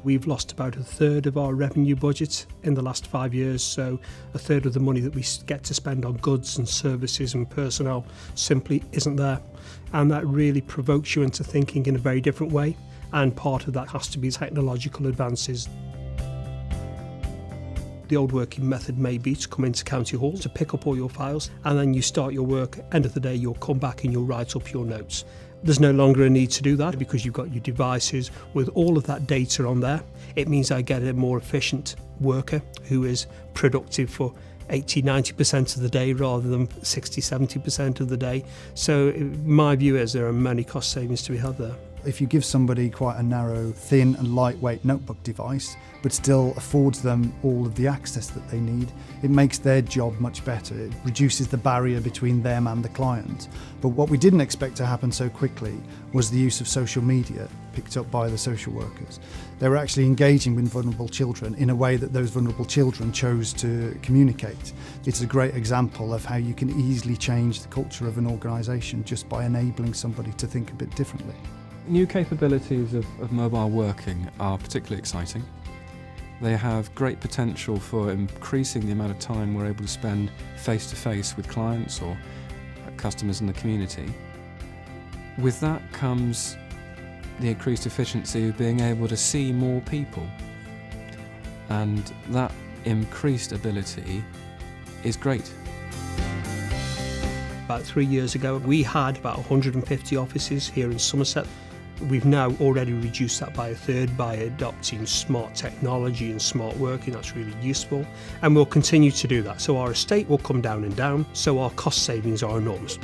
We've lost about a third of our revenue budget in the last 5 years, so a third of the money that we get to spend on goods and services and personnel simply isn't there. And that really provokes you into thinking in a very different way, and part of that has to be technological advances. The old working method may be to come into County Hall to pick up all your files, and then you start your work. End of the day, you'll come back and you'll write up your notes. There's no longer a need to do that because you've got your devices with all of that data on there. It means I get a more efficient worker who is productive for 80-90% of the day rather than 60-70% of the day. So my view is there are many cost savings to be had there. If you give somebody quite a narrow, thin and lightweight notebook device, but still affords them all of the access that they need, it makes their job much better. It reduces the barrier between them and the client. But what we didn't expect to happen so quickly was the use of social media picked up by the social workers. They were actually engaging with vulnerable children in a way that those vulnerable children chose to communicate. It's a great example of how you can easily change the culture of an organisation just by enabling somebody to think a bit differently. New capabilities of mobile working are particularly exciting. They have great potential for increasing the amount of time we're able to spend face-to-face with clients or customers in the community. With that comes the increased efficiency of being able to see more people, and that increased ability is great. About 3 years ago, we had about 150 offices here in Somerset. We've now already reduced that by a third by adopting smart technology and smart working. That's really useful, and we'll continue to do that. So our estate will come down and down, so our cost savings are enormous.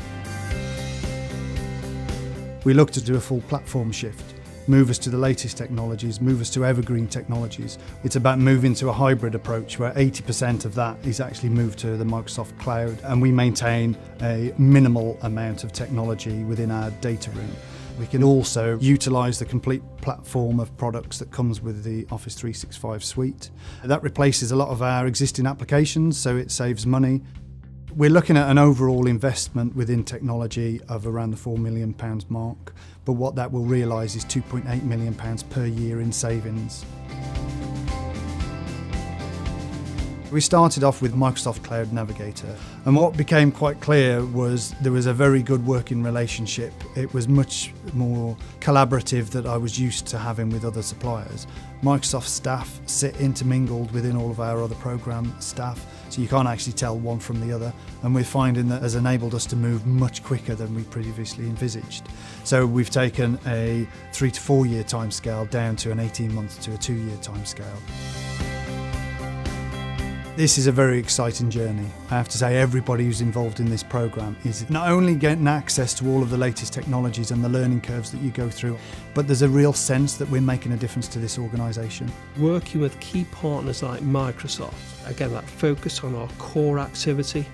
We look to do a full platform shift, move us to the latest technologies, move us to evergreen technologies. It's about moving to a hybrid approach where 80% of that is actually moved to the Microsoft cloud, and we maintain a minimal amount of technology within our data room. We can also utilise the complete platform of products that comes with the Office 365 suite. That replaces a lot of our existing applications, so it saves money. We're looking at an overall investment within technology of around the £4 million mark, but what that will realise is £2.8 million per year in savings. We started off with Microsoft Cloud Navigator, and what became quite clear was there was a very good working relationship. It was much more collaborative than I was used to having with other suppliers. Microsoft staff sit intermingled within all of our other program staff, so you can't actually tell one from the other, and we're finding that has enabled us to move much quicker than we previously envisaged. So we've taken a 3 to 4 year timescale down to an 18-month to a 2-year timescale. This is a very exciting journey. I have to say everybody who's involved in this programme is not only getting access to all of the latest technologies and the learning curves that you go through, but there's a real sense that we're making a difference to this organisation. Working with key partners like Microsoft, again that focus on our core activity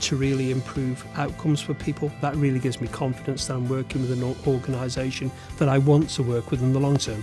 to really improve outcomes for people, that really gives me confidence that I'm working with an organisation that I want to work with in the long term.